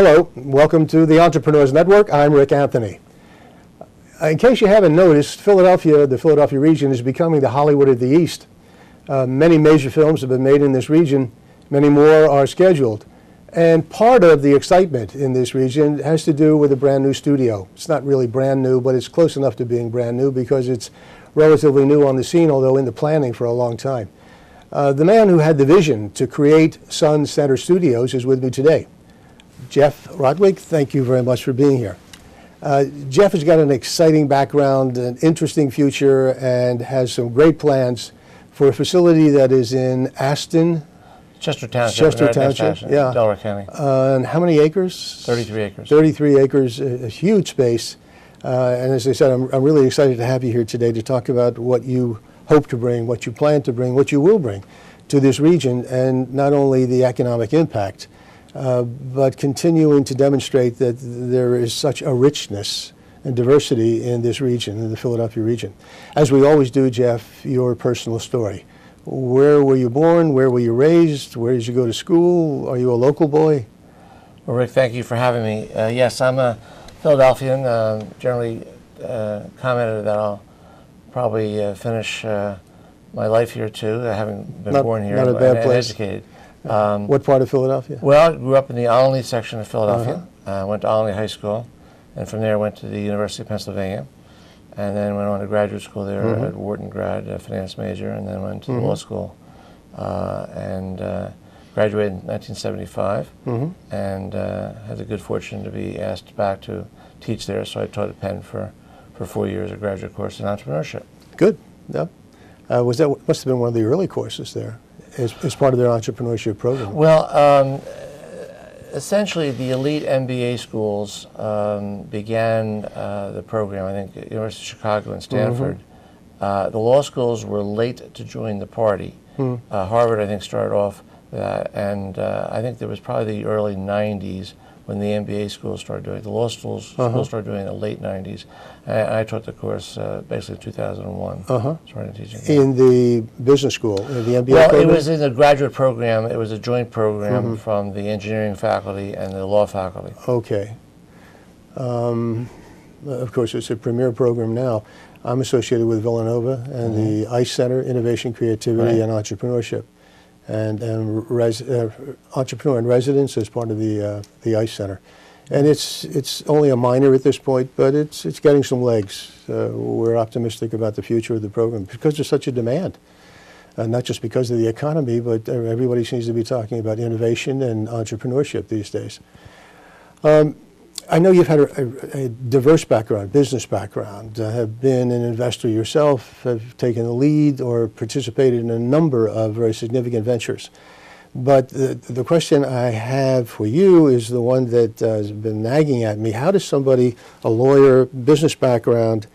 Hello, welcome to the Entrepreneurs Network. I'm Rick Anthony. In case you haven't noticed, the Philadelphia region is becoming the Hollywood of the East. Many major films have been made in this region. Many more are scheduled. And part of the excitement in this region has to do with a brand new studio. It's not really brand new, but it's close enough to being brand new because it's relatively new on the scene, although in the planning for a long time. The man who had the vision to create Sun Center Studios is with me today. Jeff Rotwitt, thank you very much for being here. Jeff has got an exciting background, an interesting future, and has some great plans for a facility that is in Aston. Chester Township. Chester Township, yeah. Delaware County. And how many acres? 33 acres. 33 acres, a huge space. And as I said, I'm really excited to have you here today to talk about what you hope to bring, what you plan to bring, what you will bring to this region, and not only the economic impact, but continuing to demonstrate that there is such a richness and diversity in this region, in the Philadelphia region. As we always do, Jeff, your personal story. Where were you born? Where were you raised? Where did you go to school? Are you a local boy? Well, Rick, thank you for having me. Yes, I'm a Philadelphian. Generally commented that I'll probably finish my life here too, having been born here not a bad and place. Educated. What part of Philadelphia? Well, I grew up in the Olney section of Philadelphia. Went to Olney High School, and from there went to the University of Pennsylvania, and then went on to graduate school there at Wharton grad, a finance major, and then went to law school, and graduated in 1975, and had the good fortune to be asked back to teach there, so I taught at Penn for 4 years, a graduate course in entrepreneurship. Good. Yep. Must have been one of the early courses there, as part of their entrepreneurship program. Well, essentially, the elite MBA schools began the program. I think University of Chicago and Stanford. The law schools were late to join the party. Harvard, I think, started off that, and I think there was probably the early 90s when the MBA schools started doing it. The law schools started doing it in the late 90s. And I taught the course basically in 2001. Started teaching. In the business school, in the MBA well, program? it was in the graduate program. It was a joint program from the engineering faculty and the law faculty. Okay. Of course, it's a premier program now. I'm associated with Villanova and the Ice Center, Innovation, Creativity, and Entrepreneurship. And entrepreneur in residence as part of the Ice Center. And it's only a minor at this point, but it's getting some legs. We're optimistic about the future of the program because there's such a demand. Not just because of the economy, but everybody seems to be talking about innovation and entrepreneurship these days. I know you've had a diverse background, business background, have been an investor yourself, have taken the lead or participated in a number of very significant ventures. But the question I have for you is the one that has been nagging at me. How does somebody, a lawyer, business background,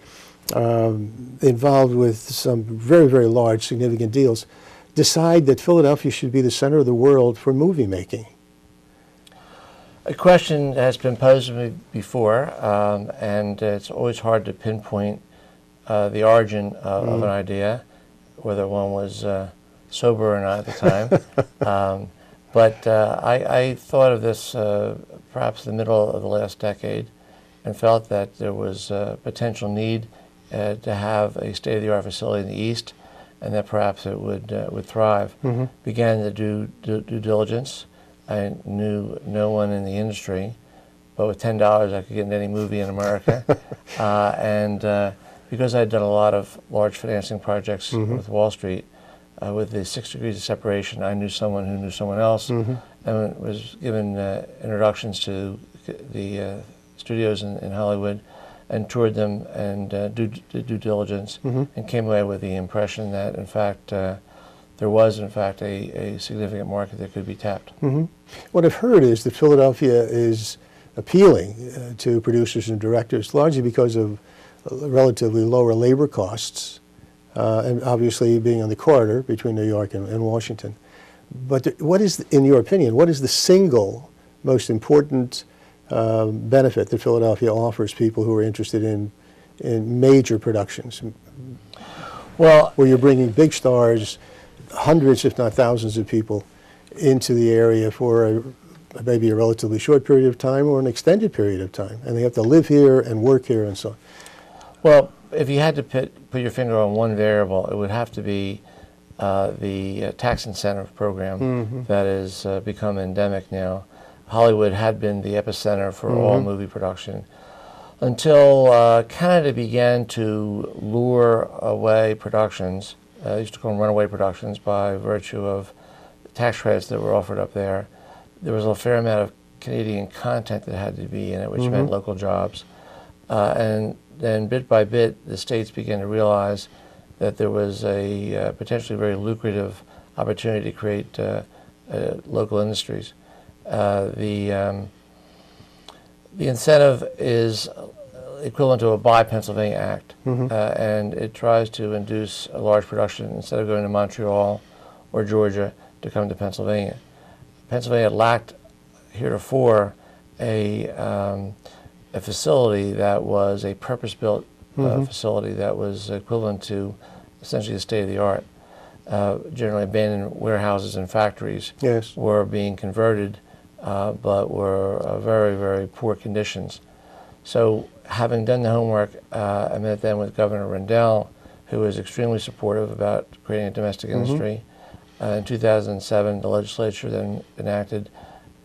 involved with some very, very large, significant deals, decide that Philadelphia should be the center of the world for movie making? A question has been posed to me before, and it's always hard to pinpoint the origin of an idea, whether one was sober or not at the time. But I thought of this perhaps in the middle of the last decade and felt that there was a potential need to have a state-of-the-art facility in the East, and that perhaps it would thrive. Began to do due diligence. I knew no one in the industry, but with $10 I could get into any movie in America. And because I had done a lot of large financing projects with Wall Street, with the 6 degrees of separation, I knew someone who knew someone else, and was given introductions to the studios in Hollywood, and toured them and did due diligence, and came away with the impression that, in fact, there was, in fact, a significant market that could be tapped. What I've heard is that Philadelphia is appealing to producers and directors, largely because of relatively lower labor costs, and obviously being on the corridor between New York and Washington. But what is, in your opinion, what is the single most important benefit that Philadelphia offers people who are interested in major productions? Well, where you're bringing big stars, hundreds if not thousands of people into the area for a maybe a relatively short period of time or an extended period of time, and they have to live here and work here and so on. Well, if you had to put your finger on one variable, it would have to be the tax incentive program that has become endemic now. Hollywood had been the epicenter for all movie production until Canada began to lure away productions. They used to call them runaway productions by virtue of tax credits that were offered up there. There was a fair amount of Canadian content that had to be in it, which meant local jobs. And then bit by bit, the states began to realize that there was a potentially very lucrative opportunity to create local industries. The incentive is equivalent to a Buy Pennsylvania Act, and it tries to induce a large production instead of going to Montreal or Georgia to come to Pennsylvania. Pennsylvania lacked heretofore a facility that was a purpose-built facility that was equivalent to essentially the state-of-the-art. Generally abandoned warehouses and factories were being converted, but were very, very poor conditions. So having done the homework, I met then with Governor Rendell, who was extremely supportive about creating a domestic industry. In 2007, the legislature then enacted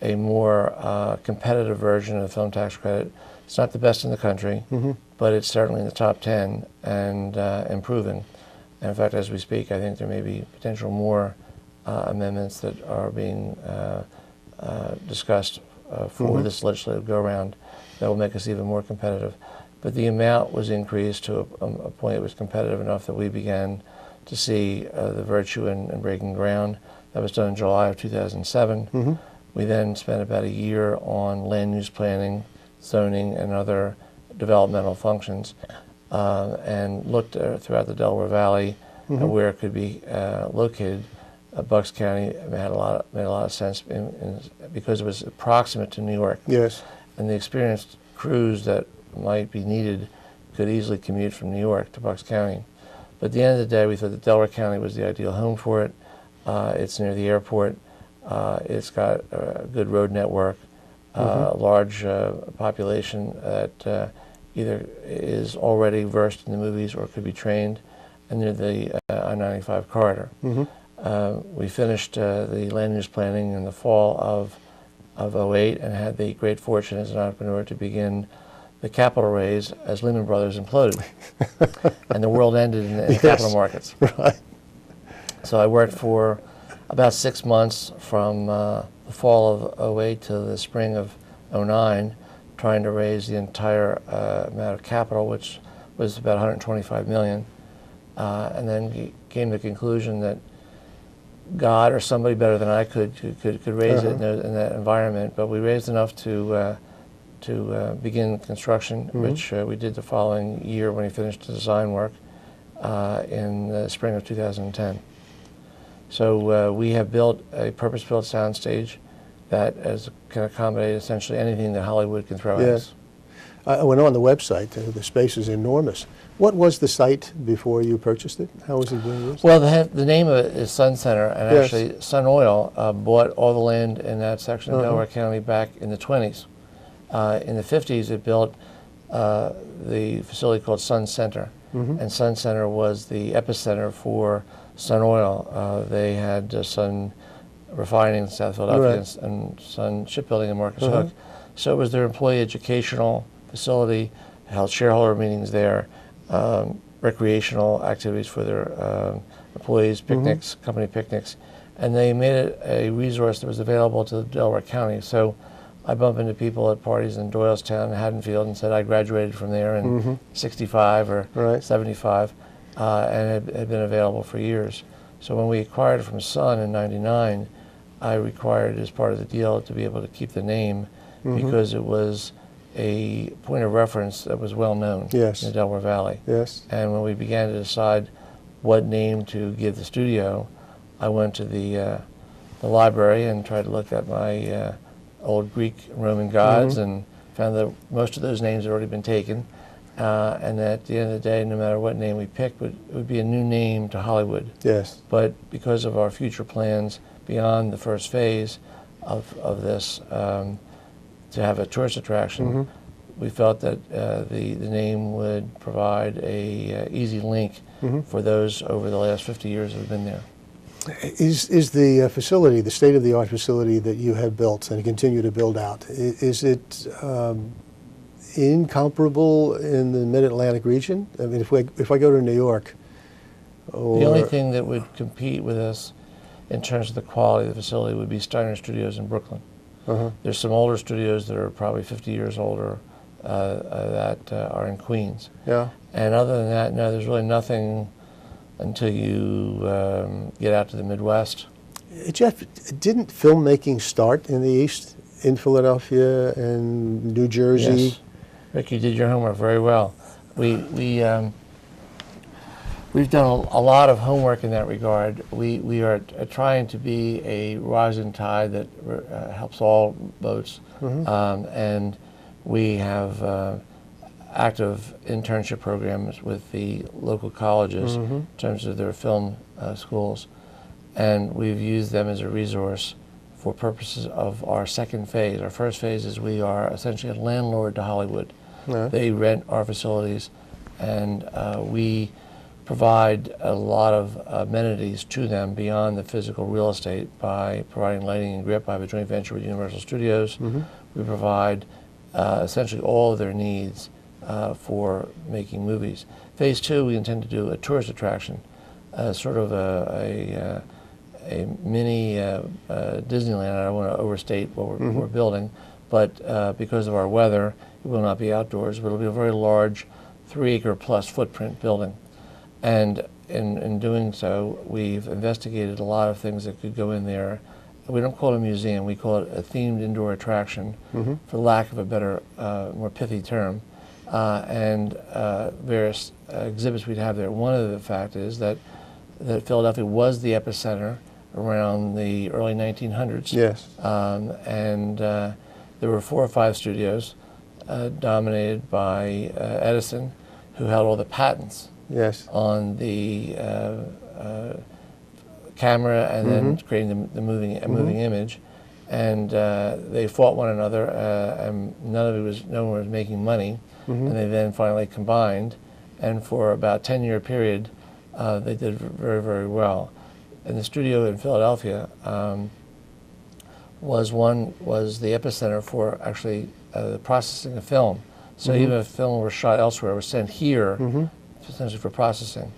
a more competitive version of the film tax credit. It's not the best in the country, but it's certainly in the top 10 and improving. And in fact, as we speak, I think there may be potential more amendments that are being discussed for this legislative go-around that will make us even more competitive. But the amount was increased to a point that was competitive enough that we began to see the virtue in breaking ground. That was done in July of 2007. We then spent about a year on land use planning, zoning, and other developmental functions, and looked throughout the Delaware Valley at where it could be located. Bucks County made a lot of sense because it was proximate to New York. And the experienced crews that might be needed could easily commute from New York to Bucks County. But at the end of the day, we thought that Delaware County was the ideal home for it. It's near the airport. It's got a good road network, a large population that either is already versed in the movies or could be trained, and near the I-95 corridor. We finished the land use planning in the fall of '08 and had the great fortune as an entrepreneur to begin the capital raise as Lehman Brothers imploded and the world ended in the capital markets. So I worked for about 6 months from the fall of '08 to the spring of '09, trying to raise the entire amount of capital, which was about $125 million, and then came to the conclusion that God or somebody better than I could raise it in that environment. But we raised enough to begin construction, which we did the following year when we finished the design work in the spring of 2010. So we have built a purpose-built soundstage that can accommodate essentially anything that Hollywood can throw at us. I went on the website. The space is enormous. What was the site before you purchased it? How was it being used? Well, the name of it is Sun Center, and actually Sun Oil bought all the land in that section of Delaware County back in the 20s. In the 50s, it built the facility called Sun Center, and Sun Center was the epicenter for Sun Oil. They had Sun Refining in South Philadelphia and Sun Shipbuilding in Marcus Hook. So it was their employee educational facility, held shareholder meetings there, recreational activities for their employees, picnics, company picnics, and they made it a resource that was available to Delaware County. So I bump into people at parties in Doylestown and Haddonfield and said I graduated from there in 65 or 75 and it had been available for years. So when we acquired it from Sun in '99, I required as part of the deal to be able to keep the name because it was a point of reference that was well known in the Delaware Valley. And when we began to decide what name to give the studio, I went to the library and tried to look at my old Greek and Roman gods and found that most of those names had already been taken. And at the end of the day, no matter what name we picked, it would be a new name to Hollywood. But because of our future plans beyond the first phase, of this to have a tourist attraction. We felt that the name would provide a easy link for those over the last 50 years that have been there. Is the facility, the state-of-the-art facility that you have built and continue to build out, is it incomparable in the Mid-Atlantic region? I mean, if I go to New York, The only thing that would compete with us in terms of the quality of the facility would be Steiner Studios in Brooklyn. There's some older studios that are probably 50 years older that are in Queens. Yeah. And other than that, no, there's really nothing until you get out to the Midwest. Jeff, didn't filmmaking start in the East, in Philadelphia and New Jersey? Yes. Rick, you did your homework very well. We've done a lot of homework in that regard. We are trying to be a rising tide that helps all boats, and we have active internship programs with the local colleges in terms of their film schools, and we've used them as a resource for purposes of our second phase. Our first phase is we are essentially a landlord to Hollywood. They rent our facilities, and we provide a lot of amenities to them beyond the physical real estate by providing lighting and grip. I have a joint venture with Universal Studios. We provide essentially all of their needs for making movies. Phase 2, we intend to do a tourist attraction, sort of a mini Disneyland. I don't want to overstate what we're building, but because of our weather, it will not be outdoors, but it'll be a very large 3-acre plus footprint building. And in doing so, we've investigated a lot of things that could go in there. We don't call it a museum, we call it a themed indoor attraction, for lack of a better, more pithy term, and various exhibits we'd have there. One of the fact is that Philadelphia was the epicenter around the early 1900s. Yes. And there were 4 or 5 studios dominated by Edison, who held all the patents on the camera and then creating the moving image, and they fought one another, and no one was making money, and they then finally combined, and for about a 10-year period, they did very, very well. And the studio in Philadelphia was the epicenter for actually the processing of film. So even if film were shot elsewhere, it was sent here, essentially for processing.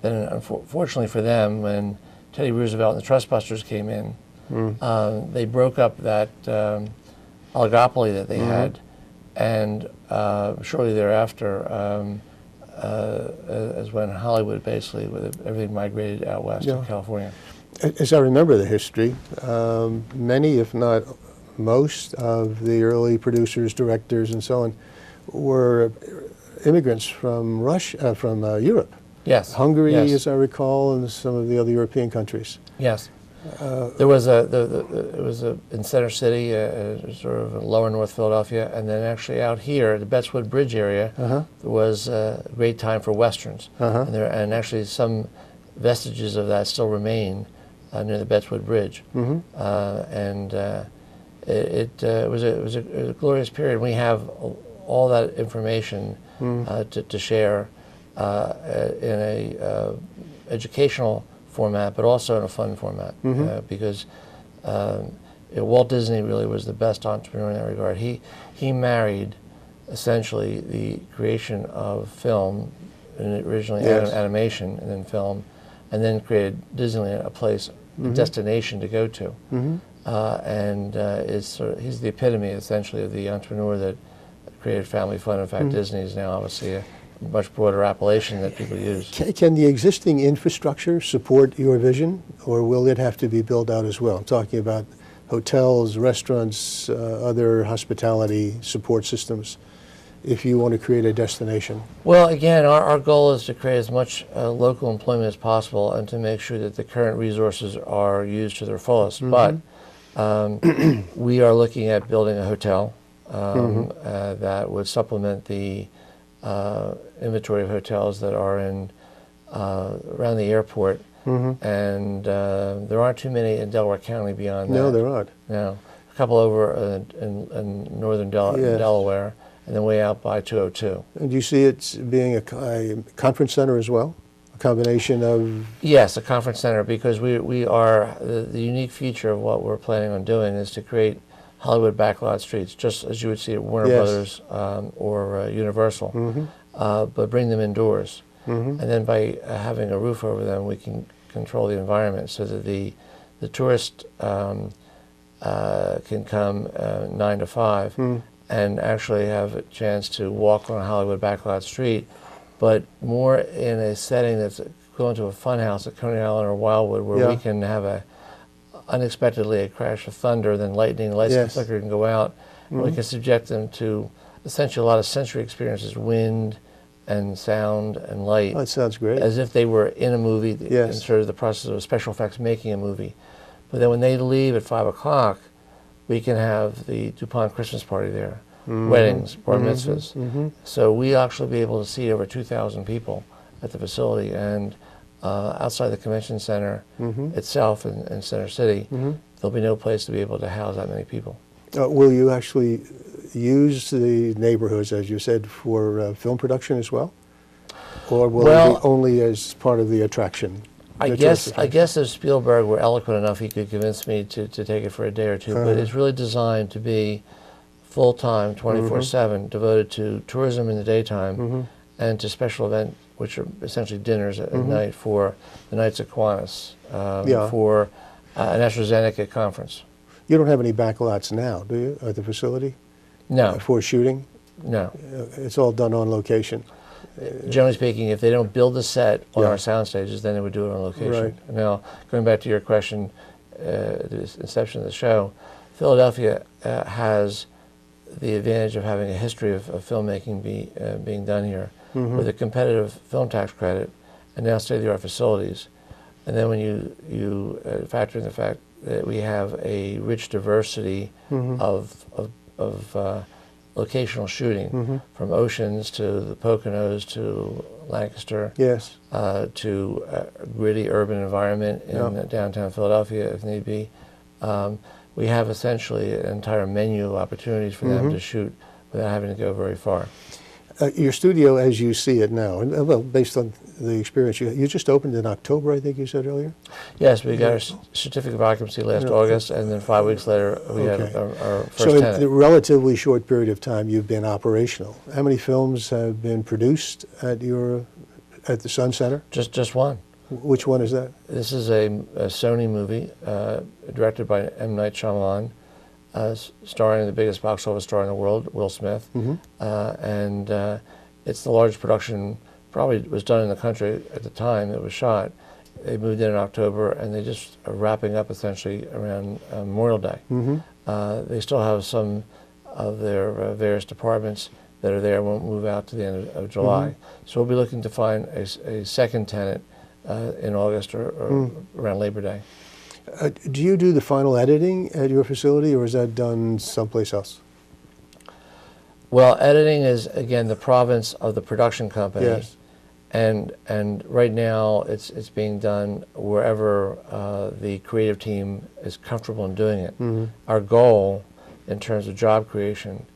Then, unfortunately for them, when Teddy Roosevelt and the Trustbusters came in, they broke up that oligopoly that they had, and shortly thereafter, as when Hollywood basically, with everything migrated out west to California. As I remember the history, many, if not most, of the early producers, directors, and so on were immigrants from Russia, from Europe. Yes. Hungary, as I recall, and some of the other European countries. Yes. There was it was in Center City, sort of lower North Philadelphia, and then actually out here, the Bettswood Bridge area, there was a great time for westerns, and actually some vestiges of that still remain near the Bettswood Bridge, and it was a glorious period. We have all that information to share in a educational format, but also in a fun format, because Walt Disney really was the best entrepreneur in that regard. He married essentially the creation of film, and originally animation, and then film, and then created Disneyland, a place, a destination to go to, and he's the epitome essentially of the entrepreneur that created family fun. In fact, Disney is now obviously a much broader appellation that people use. Can the existing infrastructure support your vision, or will it have to be built out as well? I'm talking about hotels, restaurants, other hospitality support systems, if you want to create a destination. Well, again, our goal is to create as much local employment as possible and to make sure that the current resources are used to their fullest. But we are looking at building a hotel that would supplement the inventory of hotels that are in around the airport and there aren't too many in Delaware County beyond that. No, there aren't. No, a couple over in northern Delaware, and then way out by 202. And do you see it being a conference center as well? A combination of... Yes, a conference center, because we are, the unique feature of what we're planning on doing is to create Hollywood backlot streets, just as you would see at Warner Brothers or Universal, but bring them indoors. And then by having a roof over them, we can control the environment so that the tourist can come 9 to 5 and actually have a chance to walk on a Hollywood backlot street, but more in a setting that's equivalent to a fun house at Coney Island or Wildwood, where we can have unexpectedly a crash of thunder, then lightning, lights and flicker can go out, and we can subject them to essentially a lot of sensory experiences, wind and sound and light. Oh, that sounds great. As if they were in a movie, and sort of the process of special effects making a movie. But then when they leave at 5 o'clock, we can have the DuPont Christmas party there, weddings, bar mitzvahs. So we actually be able to see over 2,000 people at the facility, and outside the convention center itself in Center City, there'll be no place to be able to house that many people. Will you actually use the neighborhoods, as you said, for film production as well? Or will it be only as part of the attraction? I guess if Spielberg were eloquent enough, he could convince me to take it for a day or two. But it's really designed to be full-time, 24/7, devoted to tourism in the daytime and to special events, which are essentially dinners at night for the Knights of Kiwanis, for an AstraZeneca conference. You don't have any backlots now, do you, at the facility? No. For shooting? No. It's all done on location. Generally speaking, if they don't build a set on our sound stages, then they would do it on location. Right. Now, going back to your question, the inception of the show, Philadelphia has the advantage of having a history of filmmaking being done here with a competitive film tax credit and now state-of-the-art facilities. And then when you factor in the fact that we have a rich diversity of locational shooting, from Oceans to the Poconos to Lancaster, to a gritty urban environment in downtown Philadelphia, if need be. We have essentially an entire menu of opportunities for them to shoot without having to go very far. Your studio, as you see it now, and well, based on the experience you just opened in October, I think you said earlier? Yes, we got our certificate of occupancy last August, and then 5 weeks later we had our first tenant. So in a relatively short period of time you've been operational. How many films have been produced at the Sun Center? Just one. Which one is that? This is a Sony movie directed by M. Night Shyamalan, starring the biggest box office star in the world, Will Smith. And it's the largest production, probably was done in the country at the time it was shot. They moved in October, and they just are wrapping up essentially around Memorial Day. They still have some of their various departments that are there, won't move out to the end of July. So we'll be looking to find a second tenant in August or around Labor Day. Do you do the final editing at your facility, or is that done someplace else? Well, editing is, again, the province of the production company. Yes. And right now it's being done wherever the creative team is comfortable in doing it. Our goal in terms of job creation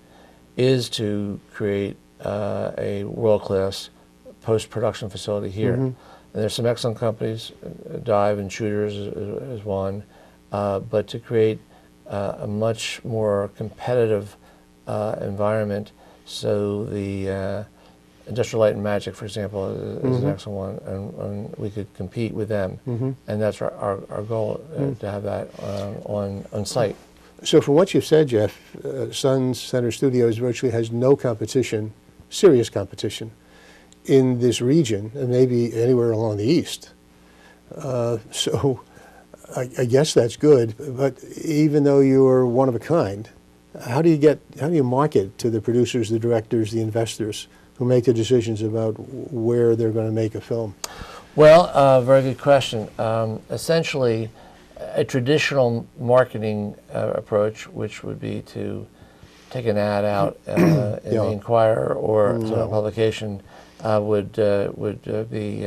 is to create a world-class post-production facility here. And there's some excellent companies, Dive and Shooters is one, but to create a much more competitive environment, so the Industrial Light and Magic, for example, is an excellent one, and we could compete with them. And that's our goal, to have that on site. So from what you've said, Jeff, Sun Center Studios virtually has no competition, serious competition, in this region, and maybe anywhere along the east. So I guess that's good, but even though you're one of a kind, how do you market to the producers, the directors, the investors who make the decisions about where they're going to make a film? Well, very good question. Essentially, a traditional marketing approach, which would be to take an ad out in the Inquirer or some publication, would be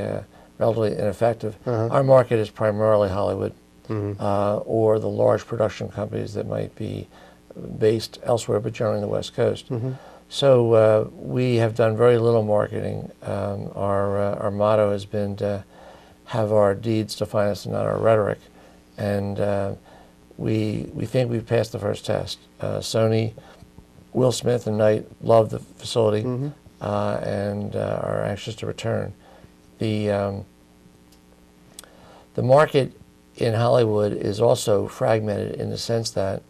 relatively ineffective. Uh-huh. Our market is primarily Hollywood, Mm-hmm. or the large production companies that might be based elsewhere, but generally on the West Coast. Mm-hmm. So we have done very little marketing. Our motto has been to have our deeds define us and not our rhetoric. And we think we've passed the first test. Sony, Will Smith and Knight love the facility, Mm-hmm. and are anxious to return. The market in Hollywood is also fragmented in the sense that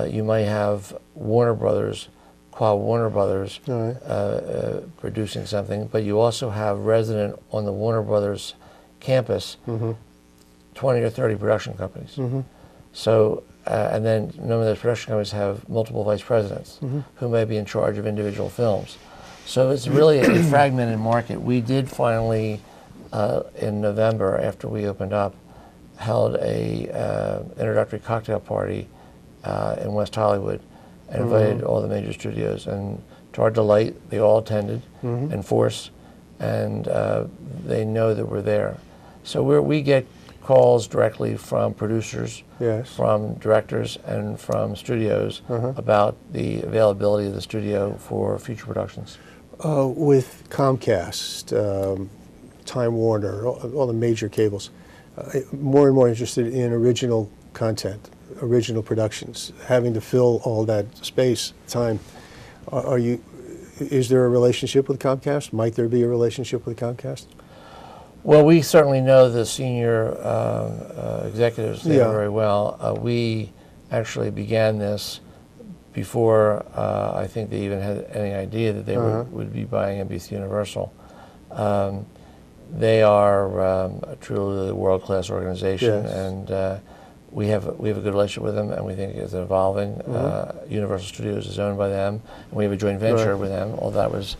you might have Warner Brothers, Warner Brothers, All right. producing something, but you also have resident on the Warner Brothers campus, Mm-hmm. 20 or 30 production companies. Mm-hmm. So, and then a number of those production companies have multiple vice presidents Mm-hmm. who may be in charge of individual films. So it's really a fragmented market. We did finally, in November, after we opened up, held a introductory cocktail party in West Hollywood and invited all the major studios. And to our delight, they all attended in force, and they know that we're there. So we get calls directly from producers, Yes. from directors, and from studios Uh-huh. about the availability of the studio for future productions. With Comcast, Time Warner, all the major cables, more and more interested in original content, original productions, having to fill all that space, time. Is there a relationship with Comcast? Might there be a relationship with Comcast? Well, we certainly know the senior executives there Yeah. very well. We actually began this before I think they even had any idea that they would be buying NBC Universal. They are truly a world-class organization, Yes. and we have a good relationship with them, and we think it's evolving. Universal Studios is owned by them, and we have a joint venture with them. All that was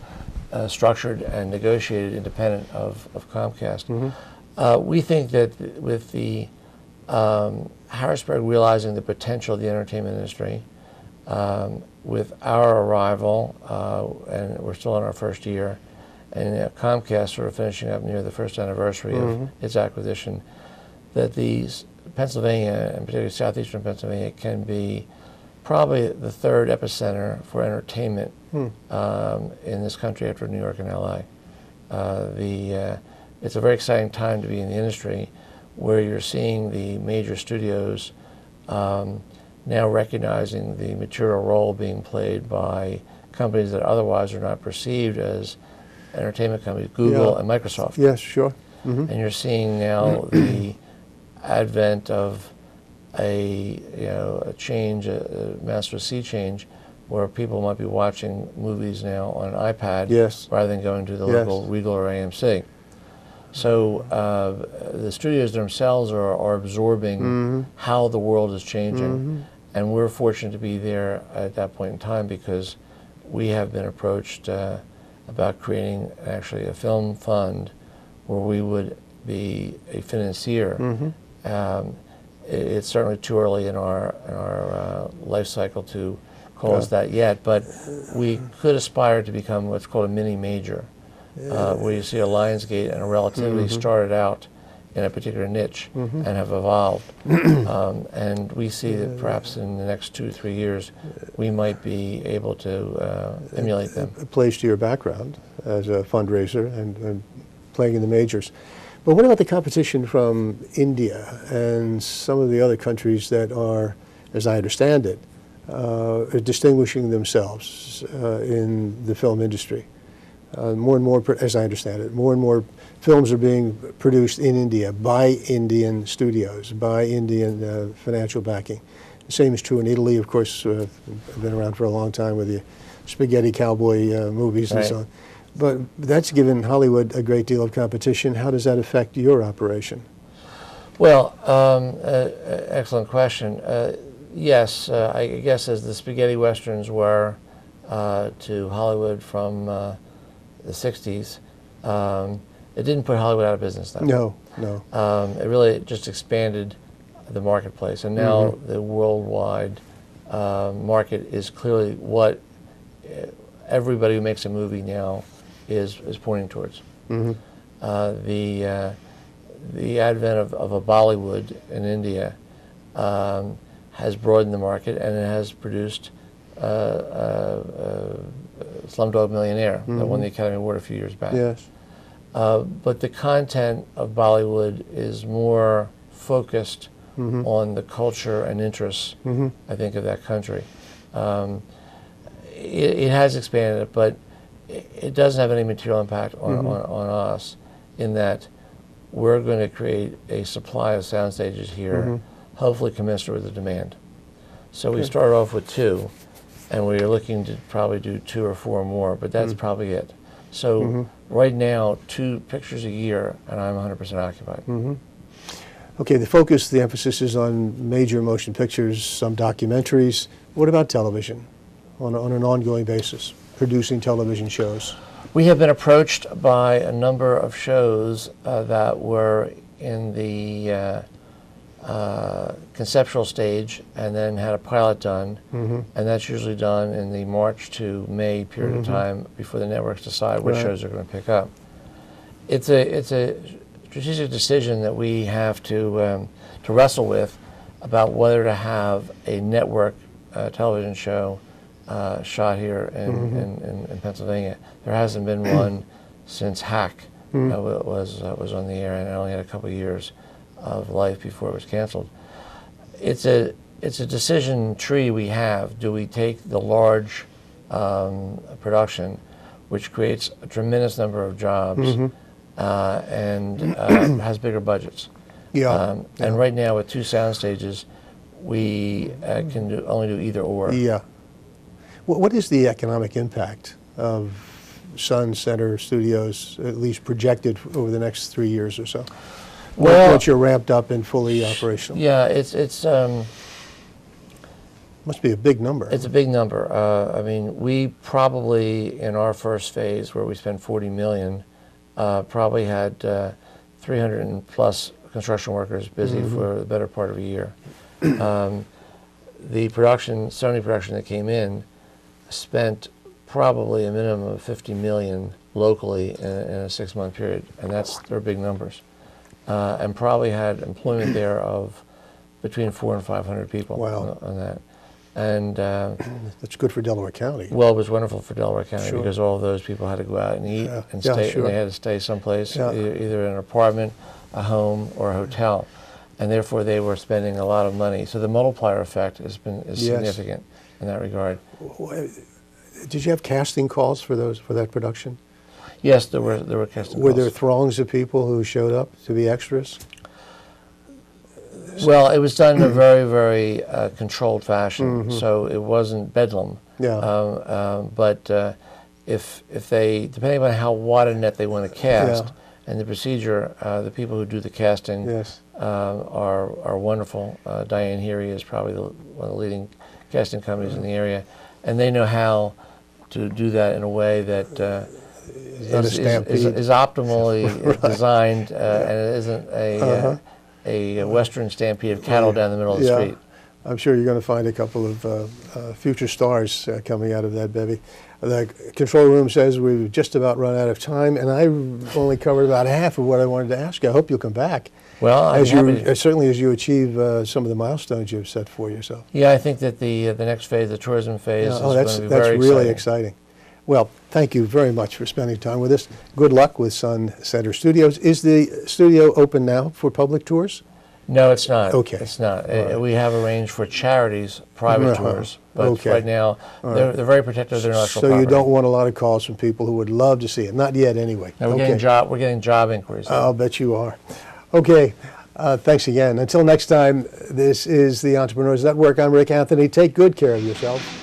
structured and negotiated independent of Comcast. We think that with the Harrisburg realizing the potential of the entertainment industry, with our arrival, and we're still in our first year, and Comcast sort of finishing up near the first anniversary of its acquisition, that these Pennsylvania, and particularly southeastern Pennsylvania, can be probably the third epicenter for entertainment in this country after New York and LA. It's a very exciting time to be in the industry, where you're seeing the major studios now recognizing the material role being played by companies that otherwise are not perceived as entertainment companies, Google and Microsoft. Yes, sure. And you're seeing now the advent of a change, a master sea change, where people might be watching movies now on an iPad rather than going to the local Regal or AMC. So the studios themselves are absorbing how the world is changing, and we're fortunate to be there at that point in time, because we have been approached about creating actually a film fund where we would be a financier. It's certainly too early in our life cycle to call us that yet, but we could aspire to become what's called a mini major, where you see a Lionsgate and a Relativity started out in a particular niche and have evolved. And we see that perhaps in the next 2 to 3 years, we might be able to emulate them. It plays to your background as a fundraiser and playing in the majors. But what about the competition from India and some of the other countries that are, as I understand it, distinguishing themselves in the film industry? More and more, as I understand it, more and more films are being produced in India by Indian studios, by Indian financial backing. The same is true in Italy, of course. Been around for a long time with the spaghetti cowboy movies and so on. But that's given Hollywood a great deal of competition. How does that affect your operation? Well, excellent question. Yes, I guess as the spaghetti westerns were to Hollywood from the 60s, it didn't put Hollywood out of business then. No. It really just expanded the marketplace, and now the worldwide market is clearly what everybody who makes a movie now is pointing towards. the advent of a Bollywood in India has broadened the market, and it has produced Slumdog Millionaire that won the Academy Award a few years back. Yes. But the content of Bollywood is more focused on the culture and interests, I think, of that country. It has expanded, but it doesn't have any material impact on us, in that we're going to create a supply of sound stages here, hopefully commensurate with the demand. So we started off with 2, and we're looking to probably do 2 or 4 more, but that's probably it. So right now, 2 pictures a year, and I'm 100% occupied. Okay, the emphasis is on major motion pictures, some documentaries. What about television on an ongoing basis, producing television shows? We have been approached by a number of shows that were in the conceptual stage and then had a pilot done, and that's usually done in the March to May period of time before the networks decide what shows they're going to pick up. It's a strategic decision that we have to wrestle with about whether to have a network television show shot here in Pennsylvania. There hasn't been one since Hack was on the air, and it only had a couple of years of life before it was canceled. It's a decision tree we have. Do we take the large production, which creates a tremendous number of jobs and has bigger budgets? And right now, with 2 sound stages, we can only do either or. Yeah. What is the economic impact of Sun Center Studios, at least projected over the next 3 years or so? Well, once you're ramped up and fully operational. Yeah, it's must be a big number. It's a big number. I mean, we probably, in our first phase, where we spent $40 million, probably had 300 and plus construction workers busy for the better part of a year. The production, Sony production that came in, spent probably a minimum of $50 million locally in a 6-month period, and they're big numbers. And probably had employment there of between 400 and 500 people on that. And that's good for Delaware County. Well, it was wonderful for Delaware County because all of those people had to go out and eat and stay. Sure. And they had to stay someplace, either in an apartment, a home, or a hotel, and therefore they were spending a lot of money. So the multiplier effect is significant in that regard. Did you have casting calls for that production? Yes, there were casting calls. Were there throngs of people who showed up to be extras? Well, it was done in a very, very controlled fashion, so it wasn't bedlam. But if they, depending on how wide a net they want to cast, and the procedure, the people who do the casting are wonderful. Diane Heary is probably one of the leading casting companies in the area, and they know how to do that in a way that is optimally designed, and it isn't a Western stampede of cattle down the middle of the street. I'm sure you're going to find a couple of future stars coming out of that bevy. The control room says we've just about run out of time, and I've only covered about half of what I wanted to ask you. I hope you'll come back. Well, certainly as you achieve some of the milestones you've set for yourself. Yeah, I think that the next phase, the tourism phase, is going to be very really exciting. Well, thank you very much for spending time with us. Good luck with Sun Center Studios. Is the studio open now for public tours? No, it's not. Okay. It's not. We have arranged for charities, private tours, but right now they're very protective of their intellectual property. So you don't want a lot of calls from people who would love to see it. Not yet, anyway. No, we're getting job inquiries. I'll bet you are. Okay. Thanks again. Until next time, this is the Entrepreneurs Network. I'm Rick Anthony. Take good care of yourself.